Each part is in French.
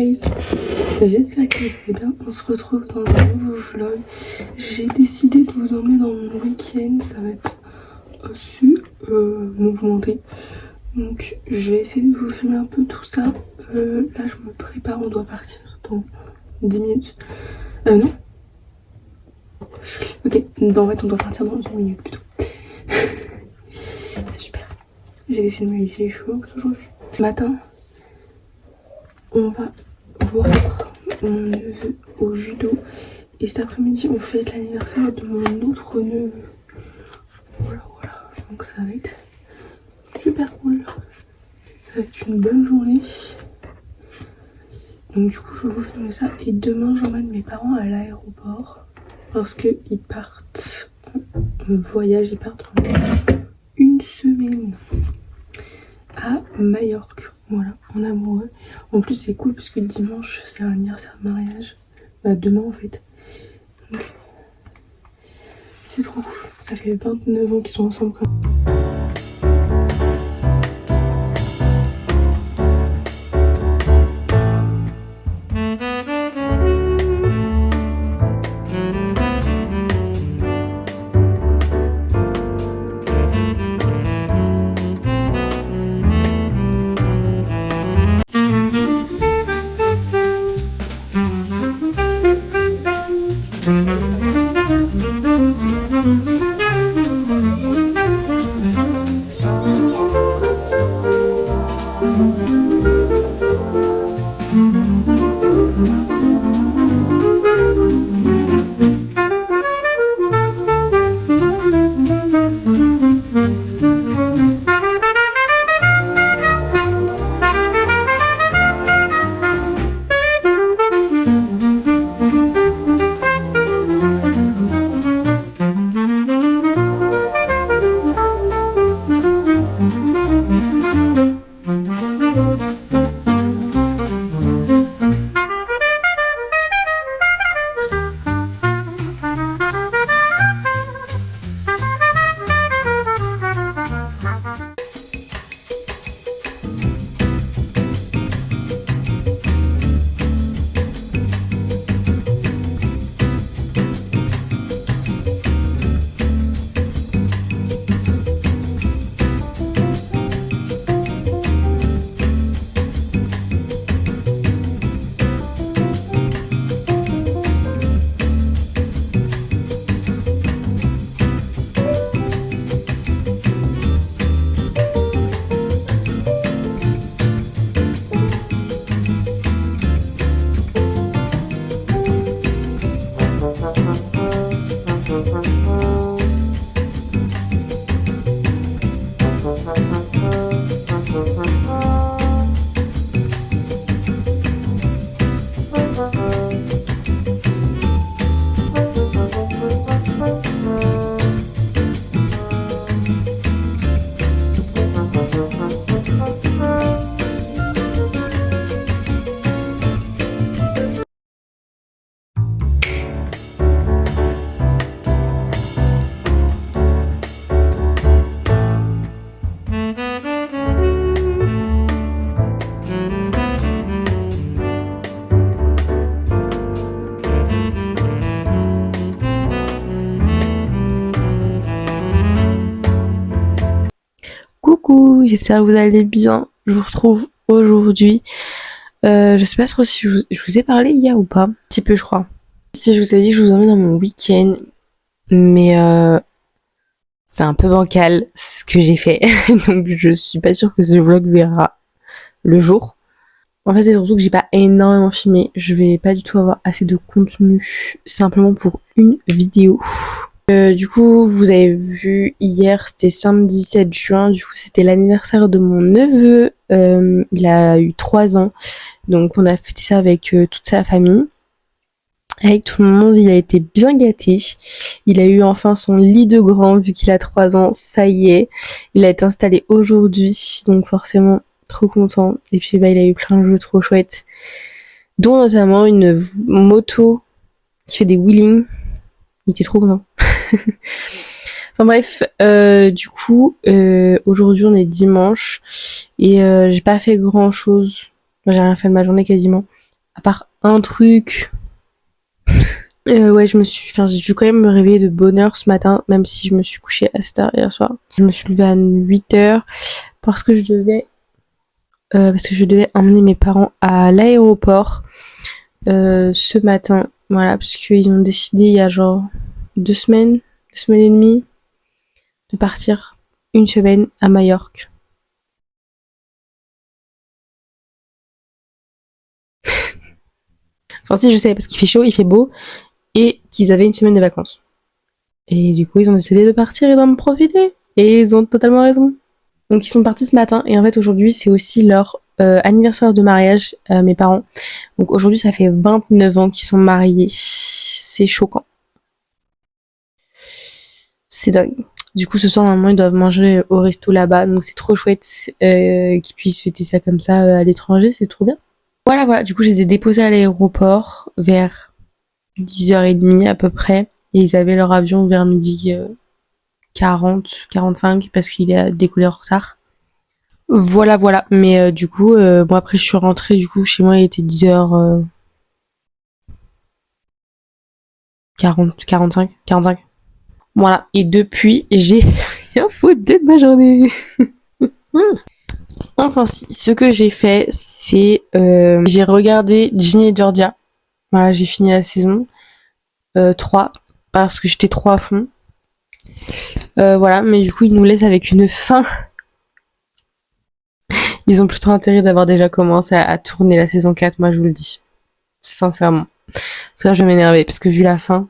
guys, j'espère que vous allez bien. On se retrouve dans un nouveau vlog. J'ai décidé de vous emmener dans mon week-end. Ça va être assez mouvementé. Donc je vais essayer de vous filmer un peu tout ça. Là je me prépare, on doit partir dans 10 minutes. Non. Ok, en fait on doit partir dans 1 minute plutôt. C'est super. J'ai décidé de me laisser les cheveux aujourd'hui. Ce matin, on va voir mon neveu au judo. Et cet après-midi, on fête l'anniversaire de mon autre neveu. Voilà. Donc ça va être super cool. Ça va être une bonne journée. Donc du coup, je vais vous filmer ça. Et demain, j'emmène mes parents à l'aéroport. Parce qu'ils partent en voyage. Ils partent en 1 semaine à Majorque. Voilà, en amoureux. En plus, c'est cool parce que dimanche, c'est un anniversaire de mariage. Bah, demain en fait. Donc, c'est trop cool. Ça fait 29 ans qu'ils sont ensemble quand même. Coucou, j'espère que vous allez bien. Je vous retrouve aujourd'hui. Je sais pas trop si je vous ai parlé hier ou pas. Un petit peu, je crois. Si je vous ai dit que je vous emmène dans mon week-end, mais c'est un peu bancal ce que j'ai fait. Donc je suis pas sûre que ce vlog verra le jour. En fait, c'est surtout que j'ai pas énormément filmé. Je vais pas du tout avoir assez de contenu simplement pour une vidéo. Du coup, vous avez vu hier, c'était samedi 7 juin, du coup c'était l'anniversaire de mon neveu, il a eu 3 ans, donc on a fêté ça avec toute sa famille, avec tout le monde. Il a été bien gâté, il a eu enfin son lit de grand vu qu'il a 3 ans, ça y est, il a été installé aujourd'hui, donc forcément trop content, et puis il a eu plein de jeux trop chouettes, dont notamment une moto qui fait des wheelings, il était trop content. Enfin bref, du coup, aujourd'hui on est dimanche et j'ai pas fait grand chose. J'ai rien fait de ma journée quasiment. À part un truc. Ouais, j'ai dû quand même me réveiller de bonne heure ce matin, même si je me suis couchée à 7 heures hier soir. Je me suis levée à 8 heures parce que parce que je devais emmener mes parents à l'aéroport ce matin. Voilà, parce qu'ils ont décidé il y a genre 2 semaines et demie, de partir une semaine à Majorque. Enfin si, je sais, parce qu'il fait chaud, il fait beau, et qu'ils avaient une semaine de vacances. Et du coup, ils ont décidé de partir et d'en profiter. Et ils ont totalement raison. Donc ils sont partis ce matin, et en fait aujourd'hui c'est aussi leur anniversaire de mariage, mes parents. Donc aujourd'hui ça fait 29 ans qu'ils sont mariés. C'est choquant. C'est dingue. Du coup ce soir normalement ils doivent manger au resto là-bas, donc c'est trop chouette qu'ils puissent fêter ça comme ça à l'étranger, c'est trop bien. Voilà, voilà, du coup je les ai déposés à l'aéroport vers 10h30 à peu près. Et ils avaient leur avion vers midi 40, 45 parce qu'il a décollé en retard. Voilà, voilà. Mais du coup, moi après je suis rentrée, du coup chez moi il était 10h40, 45, 45. Voilà. Et depuis, j'ai rien foutu de ma journée. Enfin si, ce que j'ai fait, c'est j'ai regardé Ginny et Georgia. Voilà, j'ai fini la saison 3 parce que j'étais trop à fond. Voilà, mais du coup ils nous laissent avec une fin. Ils ont plutôt intérêt d'avoir déjà commencé à tourner la saison 4, moi je vous le dis. Sincèrement. Parce que là je vais m'énerver, parce que vu la fin,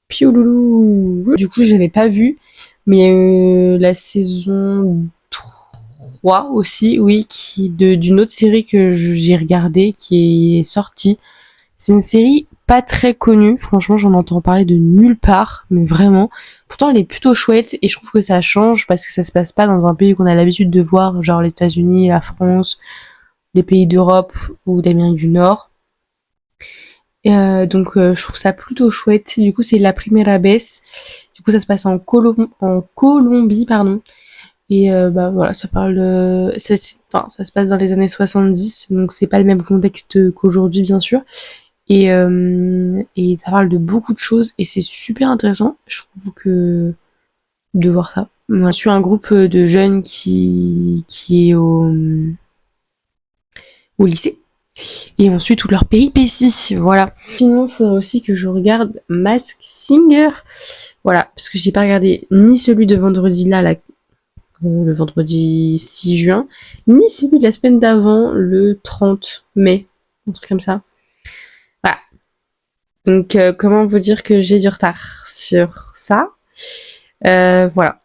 Pioulou. Du coup, je l'avais pas vu, mais la saison 3 aussi, oui, d'une autre série que j'ai regardée, qui est sortie. C'est une série pas très connue, franchement, j'en entends parler de nulle part, mais vraiment. Pourtant, elle est plutôt chouette et je trouve que ça change parce que ça se passe pas dans un pays qu'on a l'habitude de voir, genre les États-Unis, la France, les pays d'Europe ou d'Amérique du Nord. Donc je trouve ça plutôt chouette. Du coup, c'est La Primera Vez. Du coup, ça se passe en Colombie, pardon. Et bah voilà, ça parle enfin, ça se passe dans les années 70, donc c'est pas le même contexte qu'aujourd'hui, bien sûr. Et ça parle de beaucoup de choses et c'est super intéressant. Je trouve que de voir ça. Moi, je suis un groupe de jeunes qui est au lycée. Et ensuite, toutes leurs péripéties, voilà. Sinon, il faudrait aussi que je regarde Mask Singer. Voilà, parce que j'ai pas regardé ni celui de vendredi là, le vendredi 6 juin, ni celui de la semaine d'avant, le 30 mai. Un truc comme ça. Voilà. Donc, comment vous dire que j'ai du retard sur ça. Voilà.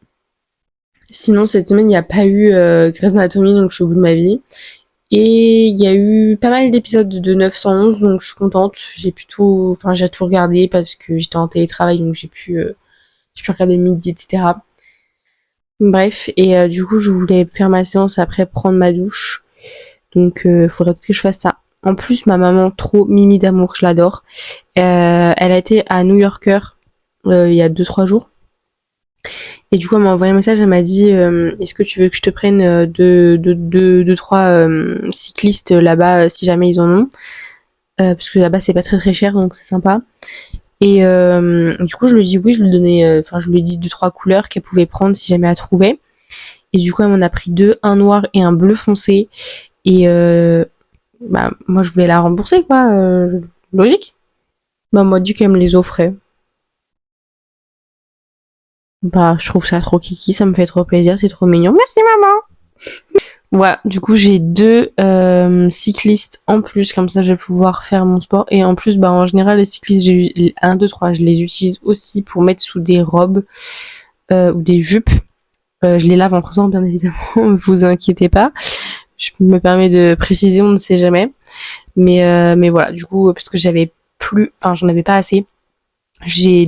Sinon, cette semaine, il n'y a pas eu Grey's Anatomy, donc je suis au bout de ma vie. Et il y a eu pas mal d'épisodes de 911, donc je suis contente. J'ai tout regardé parce que j'étais en télétravail, donc j'ai pu regarder le midi, etc. Bref, et du coup, je voulais faire ma séance après prendre ma douche. Donc, faudrait peut-être que je fasse ça. En plus, ma maman, trop mimi d'amour, je l'adore. Elle a été à New Yorker il y a 2-3 jours. Et du coup, elle m'a envoyé un message, elle m'a dit est-ce que tu veux que je te prenne deux, trois cyclistes là-bas si jamais ils en ont, parce que là-bas c'est pas très très cher, donc c'est sympa. Et du coup, je lui ai dit oui, je lui donnais, je lui ai dit 2-3 couleurs qu'elle pouvait prendre si jamais elle trouvait. Et du coup, elle m'en a pris deux, un noir et un bleu foncé. Et bah moi, je voulais la rembourser, quoi, logique. Bah moi, dit qu'elle me les offrait. Bah, je trouve ça trop kiki, ça me fait trop plaisir, c'est trop mignon. Merci maman. Voilà, du coup j'ai deux cyclistes en plus, comme ça je vais pouvoir faire mon sport. Et en plus, bah en général les cyclistes, j'ai eu 1, 2, 3, je les utilise aussi pour mettre sous des robes ou des jupes. Je les lave en croisant, bien évidemment, vous inquiétez pas. Je me permets de préciser, on ne sait jamais. Mais voilà, du coup, parce que j'en avais pas assez. J'avais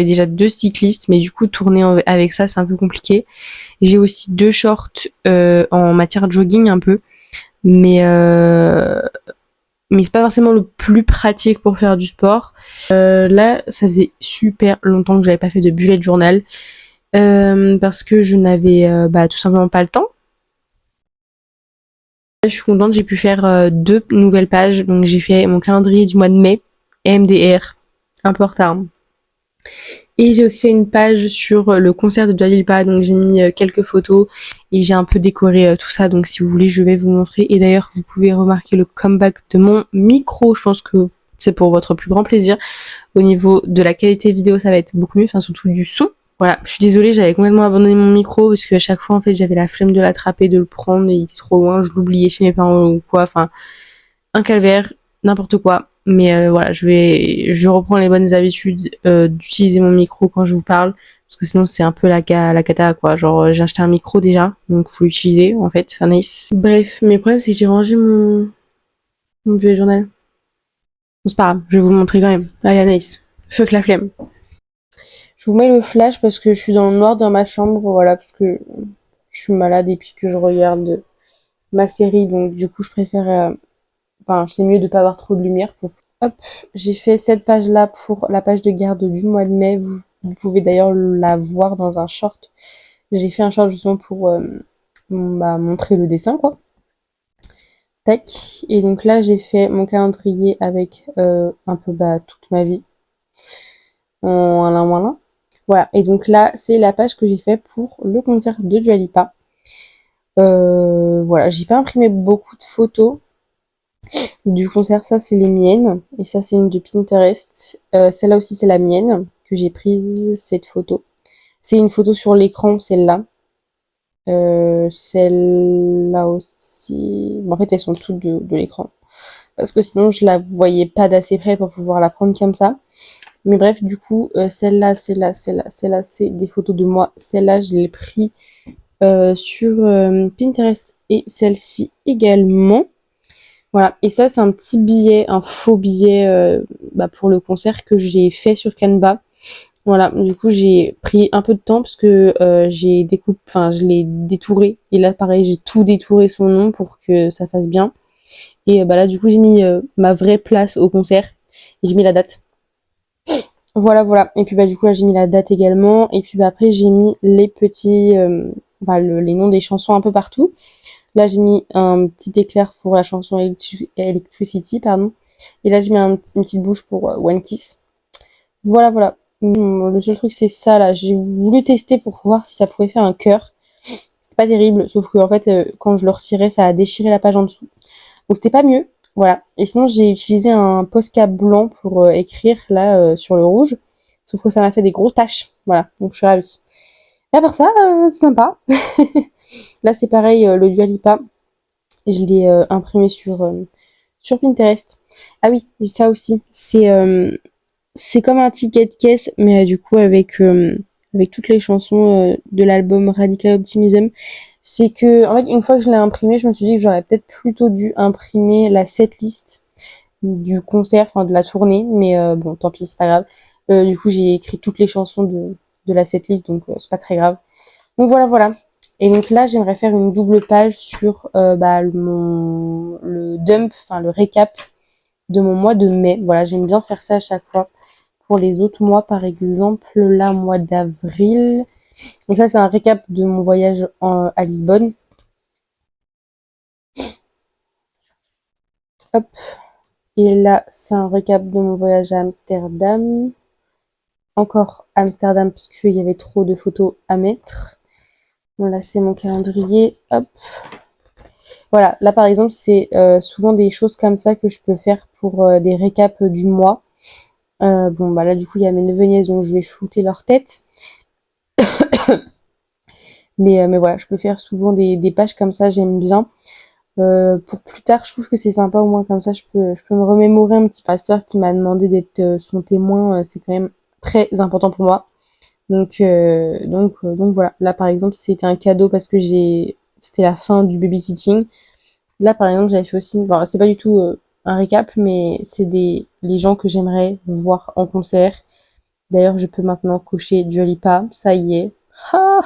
déjà deux cyclistes, mais du coup tourner avec ça c'est un peu compliqué. J'ai aussi deux shorts en matière de jogging un peu, mais mais c'est pas forcément le plus pratique pour faire du sport. Là, ça faisait super longtemps que j'avais pas fait de bullet journal parce que je n'avais tout simplement pas le temps. Je suis contente, j'ai pu faire 2 nouvelles pages. Donc j'ai fait mon calendrier du mois de mai, MDR, un peu en retard. Et j'ai aussi fait une page sur le concert de Dua Lipa, donc j'ai mis quelques photos et j'ai un peu décoré tout ça, donc si vous voulez je vais vous montrer. Et d'ailleurs vous pouvez remarquer le comeback de mon micro, je pense que c'est pour votre plus grand plaisir. Au niveau de la qualité vidéo ça va être beaucoup mieux, enfin surtout du son. Voilà, je suis désolée, j'avais complètement abandonné mon micro parce qu'à chaque fois en fait j'avais la flemme de l'attraper, de le prendre, et il était trop loin, je l'oubliais chez mes parents ou quoi, enfin un calvaire, n'importe quoi. Mais voilà, je reprends les bonnes habitudes d'utiliser mon micro quand je vous parle, parce que sinon c'est un peu la cata quoi. Genre j'ai acheté un micro déjà, donc faut l'utiliser en fait, c'est nice. Bref, mes problèmes c'est que j'ai rangé mon bullet journal. Bon, c'est pas grave, je vais vous le montrer quand même. Allez Anaïs, fuck la flemme. Je vous mets le flash parce que je suis dans le noir dans ma chambre, voilà, parce que je suis malade et puis que je regarde ma série, donc du coup je préfère enfin, c'est mieux de pas avoir trop de lumière. Hop, j'ai fait cette page-là pour la page de garde du mois de mai. Vous pouvez d'ailleurs la voir dans un short. J'ai fait un short justement pour montrer le dessin, quoi. Tac. Et donc là, j'ai fait mon calendrier avec un peu toute ma vie. En un là. Voilà. Et donc là, c'est la page que j'ai fait pour le concert de Dua Lipa. Voilà, j'ai pas imprimé beaucoup de photos du concert, ça c'est les miennes, et ça c'est une de Pinterest. Celle-là aussi c'est la mienne, que j'ai prise cette photo. C'est une photo sur l'écran, celle-là. Celle-là aussi. En fait, elles sont toutes de l'écran. Parce que sinon, je la voyais pas d'assez près pour pouvoir la prendre comme ça. Mais bref, du coup, celle-là, celle-là, c'est des photos de moi. Celle-là, je l'ai pris sur Pinterest, et celle-ci également. Voilà, et ça c'est un petit billet, un faux billet pour le concert que j'ai fait sur Canva. Voilà, du coup j'ai pris un peu de temps parce que je l'ai détouré. Et là pareil, j'ai tout détouré son nom pour que ça fasse bien. Et là du coup j'ai mis ma vraie place au concert et j'ai mis la date. Voilà, voilà. Et puis du coup là j'ai mis la date également. Et puis après j'ai mis les petits, les noms des chansons un peu partout. Là, j'ai mis un petit éclair pour la chanson Electricity, pardon. Et là, j'ai mis une petite bouche pour One Kiss. Voilà, voilà. Le seul truc, c'est ça, là. J'ai voulu tester pour voir si ça pouvait faire un cœur. C'était pas terrible, sauf que, en fait, quand je le retirais, ça a déchiré la page en dessous. Donc, c'était pas mieux. Voilà. Et sinon, j'ai utilisé un Posca blanc pour écrire, là, sur le rouge. Sauf que ça m'a fait des grosses taches. Voilà. Donc, je suis ravie. Et à part ça, c'est sympa. Là, c'est pareil, le Dua Lipa. Je l'ai imprimé sur Pinterest. Ah oui, ça aussi. C'est comme un ticket de caisse, mais du coup avec toutes les chansons de l'album Radical Optimism. C'est que, en fait, une fois que je l'ai imprimé, je me suis dit que j'aurais peut-être plutôt dû imprimer la setlist du concert, enfin de la tournée, mais bon, tant pis, c'est pas grave. Du coup, j'ai écrit toutes les chansons de la setlist, donc c'est pas très grave. Donc voilà, voilà. Et donc là, j'aimerais faire une double page sur le dump, enfin le récap de mon mois de mai. Voilà, j'aime bien faire ça à chaque fois. Pour les autres mois, par exemple, là, mois d'avril. Donc ça, c'est un récap de mon voyage à Lisbonne. Hop. Et là, c'est un récap de mon voyage à Amsterdam. Encore Amsterdam, parce qu'il y avait trop de photos à mettre. Bon, là, c'est mon calendrier. Hop. Voilà, là par exemple, c'est souvent des choses comme ça que je peux faire pour des récaps du mois. Là du coup, il y a mes neveux-nièces, donc je vais flouter leur tête. mais voilà, je peux faire souvent des pages comme ça, j'aime bien. Pour plus tard, je trouve que c'est sympa, au moins comme ça, je peux me remémorer un petit pasteur qui m'a demandé d'être son témoin. C'est quand même très important pour moi. Donc voilà. Là par exemple, c'était un cadeau parce que c'était la fin du babysitting. Là, par exemple, j'avais fait aussi, bon, c'est pas du tout un récap, mais c'est les gens que j'aimerais voir en concert. D'ailleurs, je peux maintenant cocher Dua Lipa, ça y est. Ah,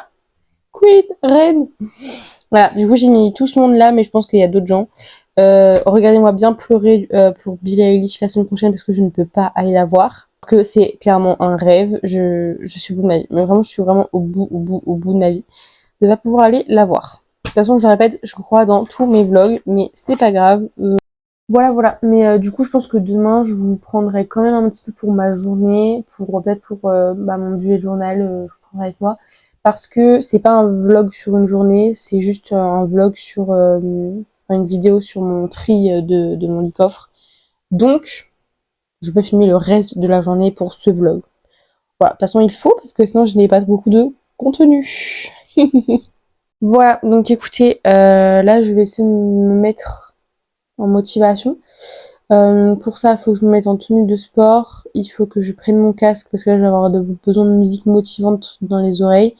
Queen, reine. Voilà, du coup, j'ai mis tout ce monde-là, mais je pense qu'il y a d'autres gens. Regardez-moi bien pleurer pour Billie Eilish la semaine prochaine parce que je ne peux pas aller la voir. Que c'est clairement un rêve. Je suis au bout de ma vie. Mais vraiment, je suis vraiment au bout de ma vie de pas pouvoir aller la voir. toute façon, je le répète, je crois dans tous mes vlogs, mais c'est pas grave. Voilà. Mais du coup, je pense que demain, je vous prendrai quand même un petit peu pour ma journée, peut-être pour mon bullet journal, je vous prendrai avec moi. Parce que c'est pas un vlog sur une journée, c'est juste un vlog sur une vidéo sur mon tri de mon lit-coffre. Donc, je peux filmer le reste de la journée pour ce vlog. Voilà, de toute façon, il faut, parce que sinon, je n'ai pas beaucoup de contenu. Voilà, donc écoutez, là, je vais essayer de me mettre en motivation. Pour ça, il faut que je me mette en tenue de sport. Il faut que je prenne mon casque parce que là, je vais avoir besoin de musique motivante dans les oreilles.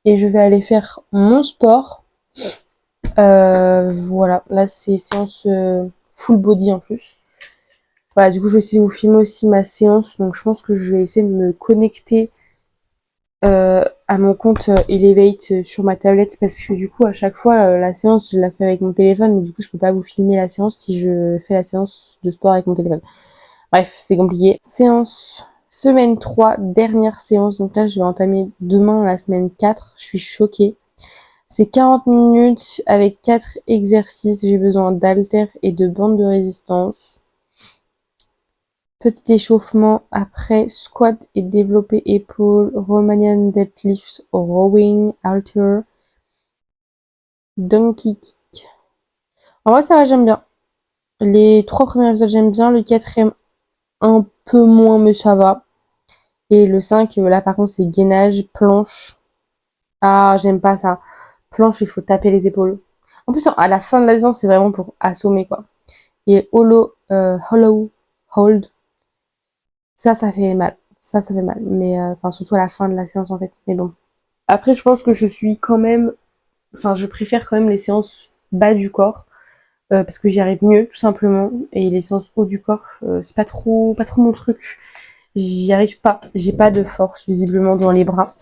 Et je vais aller faire mon sport. Voilà, là, c'est séance full body en plus. Voilà, du coup, je vais essayer de vous filmer aussi ma séance. Donc, je pense que je vais essayer de me connecter à mon compte Elevate sur ma tablette parce que du coup, à chaque fois, la séance, je la fais avec mon téléphone. Mais du coup, je peux pas vous filmer la séance si je fais la séance de sport avec mon téléphone. Bref, c'est compliqué. Séance semaine 3, dernière séance. Donc là, je vais entamer demain la semaine 4. Je suis choquée. C'est 40 minutes avec 4 exercices. J'ai besoin d'haltères et de bandes de résistance. Petit échauffement après squat et développé épaules, Romanian deadlift, rowing, halter, donkey kick. En vrai, ça va, j'aime bien. Les 3 premiers épisodes, j'aime bien. Le 4e, un peu moins, mais ça va. Et le 5, là, par contre, c'est gainage, planche. Ah, j'aime pas ça. Planche, il faut taper les épaules. En plus, à la fin de la séance, c'est vraiment pour assommer, quoi. Et hollow hold. Ça fait mal. Ça fait mal. Mais, surtout à la fin de la séance, en fait. Mais bon. Après, je pense que je suis quand même... Enfin, je préfère quand même les séances bas du corps. Parce que j'y arrive mieux, tout simplement. Et les séances haut du corps, c'est pas trop mon truc. J'y arrive pas. J'ai pas de force, visiblement, dans les bras.